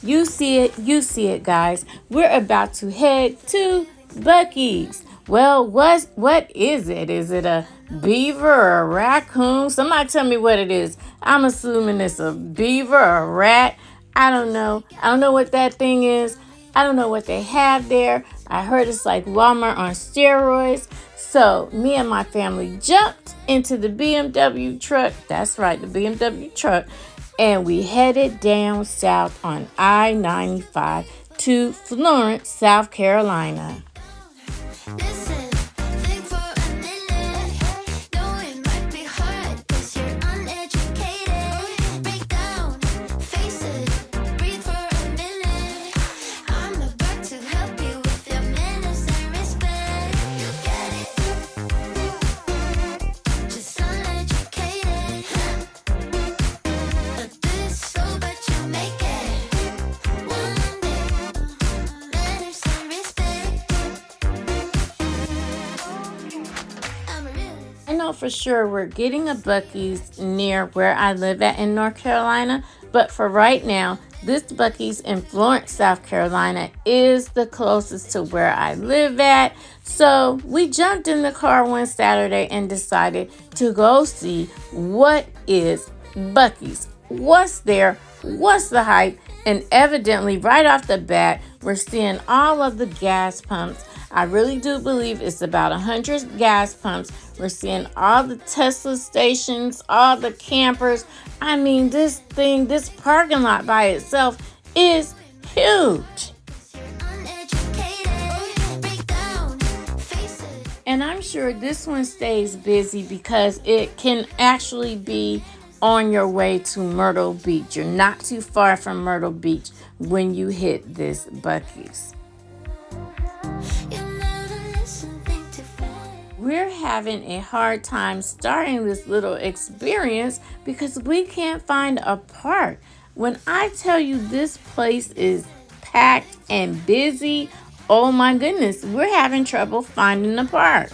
You see it, guys. We're about to head to Buc-ee's. Well, what is it? Is it a beaver or a raccoon? Somebody tell me what it is. I'm assuming it's a beaver or a rat. I don't know. I don't know what that thing is. I don't know what they have there. I heard it's like Walmart on steroids. So me and my family jumped into the BMW truck. That's right, the BMW truck. And we headed down south on I-95 to Florence, South Carolina. I know for sure we're getting a Buc-ee's near where I live at in North Carolina, but for right now, this Buc-ee's in Florence, South Carolina is the closest to where I live at. So we jumped in the car one Saturday and decided to go see what is Buc-ee's. What's there? What's the hype? And evidently, right off the bat, we're seeing all of the gas pumps. I really do believe it's about 100 gas pumps. We're seeing all the Tesla stations, all the campers. I mean, this parking lot by itself is huge. And I'm sure this one stays busy because it can actually be on your way to Myrtle Beach. You're not too far from Myrtle Beach when you hit this Buc-ee's. We're having a hard time starting this little experience because we can't find a park. When I tell you this place is packed and busy, oh my goodness, we're having trouble finding a park.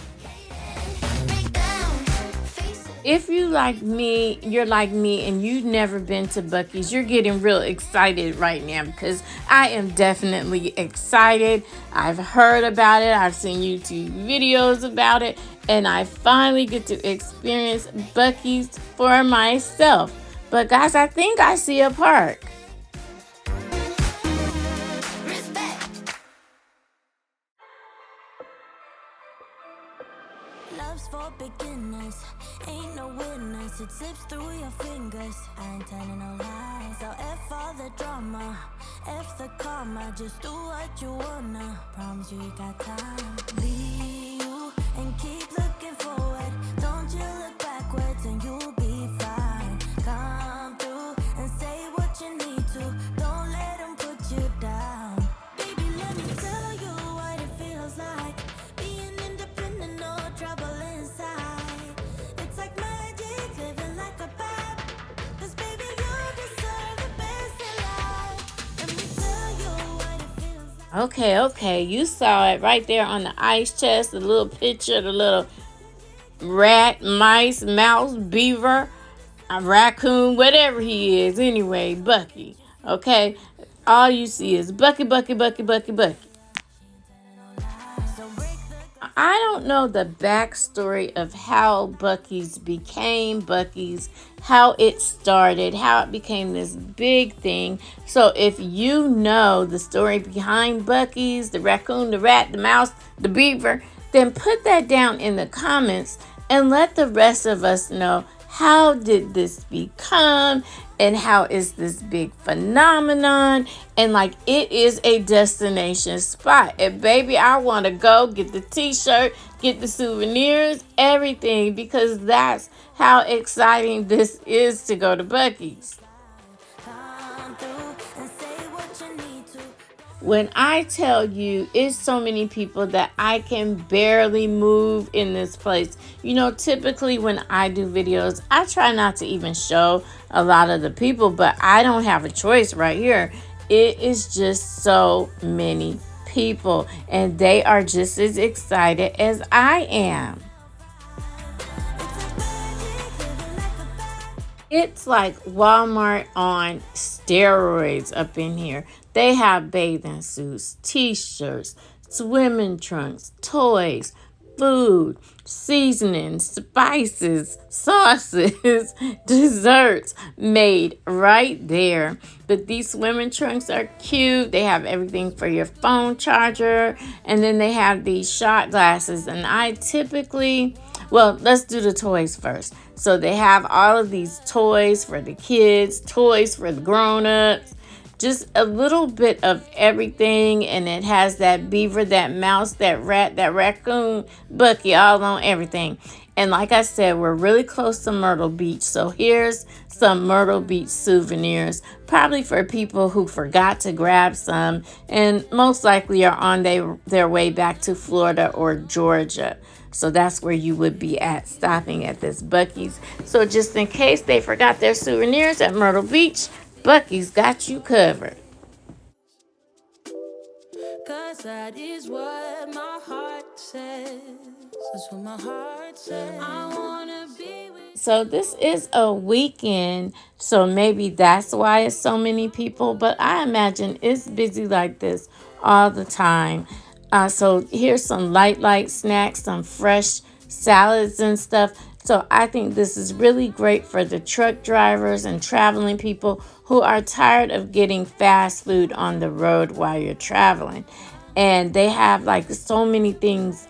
If you like me, you're like me and you've never been to Buc-ee's, you're getting real excited right now because I am definitely excited. I've heard about it. I've seen YouTube videos about it. And I finally get to experience Buc-ee's for myself. But guys, I think I see a park. Love's for beginners, ain't no winners. It slips through your fingers. I ain't telling no lies. So F all the drama, F the karma. Just do what you wanna. Promise you got time. Be you and keep looking forward. Don't you look backwards and you'll be fine. Come through and say what you need to. Don't let them put you down. Baby, let me tell you what it feels like. Being independent, no trouble inside. It's like magic, living like a pet. 'Cause baby, you deserve the best in life. Let me tell you what it feels like. Okay, you saw it right there on the ice chest, the little picture, the little rat, mice, mouse, beaver, a raccoon, whatever he is. Anyway, Buc-ee. Okay, all you see is Buc-ee, Buc-ee, Buc-ee, Buc-ee, Buc-ee. I don't know the backstory of how Buc-ee's became Buc-ee's, how it started, how it became this big thing. So if you know the story behind Buc-ee's, the raccoon, the rat, the mouse, the beaver, then put that down in the comments and let the rest of us know, how did this become and how is this big phenomenon? And like, it is a destination spot. And baby, I want to go get the t-shirt, get the souvenirs, everything, because that's how exciting this is to go to Buc-ee's. When I tell you it's so many people that I can barely move in this place. You know, typically when I do videos, I try not to even show a lot of the people, but I don't have a choice right here. It is just so many people, and they are just as excited as I am. It's like Walmart on steroids up in here. They have bathing suits, t-shirts, swimming trunks, toys, food, seasonings, spices, sauces, desserts made right there. But these swimming trunks are cute. They have everything for your phone charger. And then they have these shot glasses. And I typically, well, let's do the toys first. So they have all of these toys for the kids, toys for the grown-ups, just a little bit of everything. And it has that beaver, that mouse, that rat, that raccoon, Buc-ee, all on everything. And like I said, we're really close to Myrtle Beach. So here's some Myrtle Beach souvenirs, probably for people who forgot to grab some and most likely are on their way back to Florida or Georgia. So that's where you would be at, stopping at this Buc-ee's. So just in case they forgot their souvenirs at Myrtle Beach, Buc-ee's got you covered. Cause that is what my heart says. That's what my heart says. I wanna be with. So this is a weekend, so maybe that's why it's so many people, but I imagine it's busy like this all the time. So here's some light snacks, some fresh salads and stuff. So I think this is really great for the truck drivers and traveling people who are tired of getting fast food on the road while you're traveling. And they have like so many things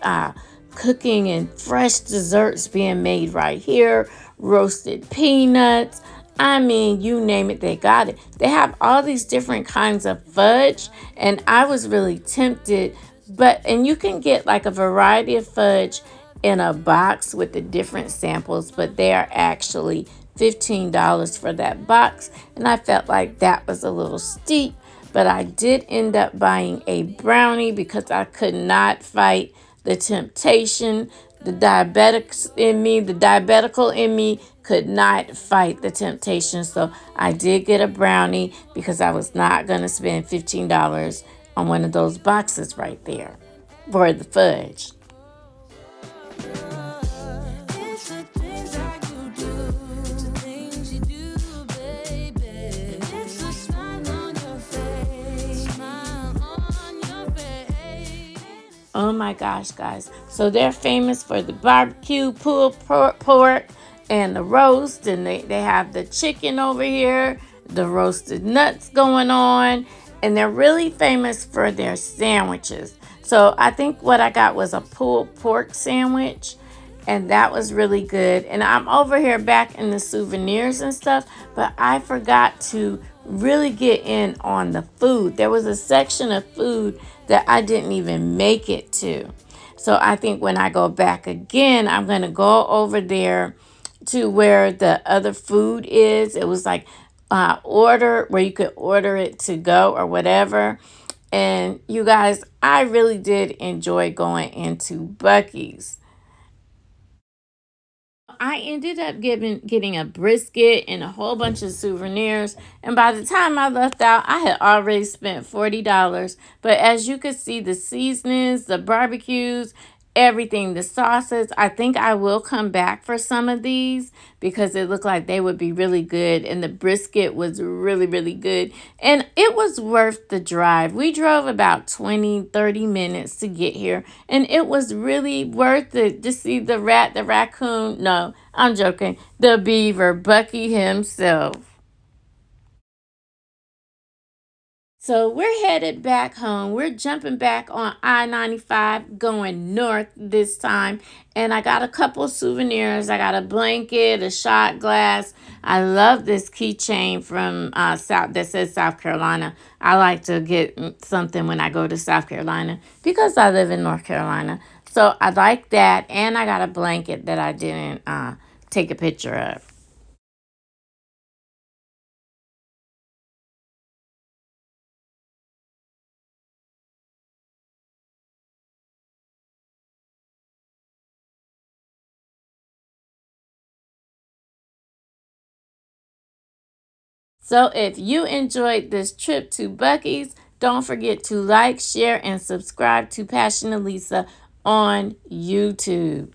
cooking and fresh desserts being made right here, roasted peanuts. I mean, you name it, they got it. They have all these different kinds of fudge, and I was really tempted, and you can get like a variety of fudge in a box with the different samples, but they are actually $15 for that box, and I felt like that was a little steep, but I did end up buying a brownie because I could not fight the temptation. The diabetical in me could not fight the temptation. So I did get a brownie because I was not going to spend $15 on one of those boxes right there for the fudge. It's the things that you do, the things you do, baby. It's the smile on your face, smile on your face. Oh my gosh, guys. So they're famous for the barbecue pulled pork and the roast. And they have the chicken over here, the roasted nuts going on. And they're really famous for their sandwiches. So I think what I got was a pulled pork sandwich. And that was really good. And I'm over here back in the souvenirs and stuff, but I forgot to really get in on the food. There was a section of food that I didn't even make it to. So I think when I go back again, I'm going to go over there to where the other food is. It was like order where you could order it to go or whatever. And you guys, I really did enjoy going into Buc-ee's. I ended up getting a brisket and a whole bunch of souvenirs. And by the time I left out, I had already spent $40. But as you can see, the seasonings, the barbecues, everything, the sauces, I think I will come back for some of these because it looked like they would be really good. And the brisket was really, really good. And it was worth the drive. We drove about 20-30 minutes to get here. And it was really worth it to see the rat, the raccoon. No, I'm joking. The beaver, Buc-ee himself. So we're headed back home. We're jumping back on I-95 going north this time. And I got a couple souvenirs. I got a blanket, a shot glass. I love this keychain from South that says South Carolina. I like to get something when I go to South Carolina because I live in North Carolina. So I like that. And I got a blanket that I didn't take a picture of. So if you enjoyed this trip to Buc-ee's, don't forget to like, share, and subscribe to Passion Elisa on YouTube.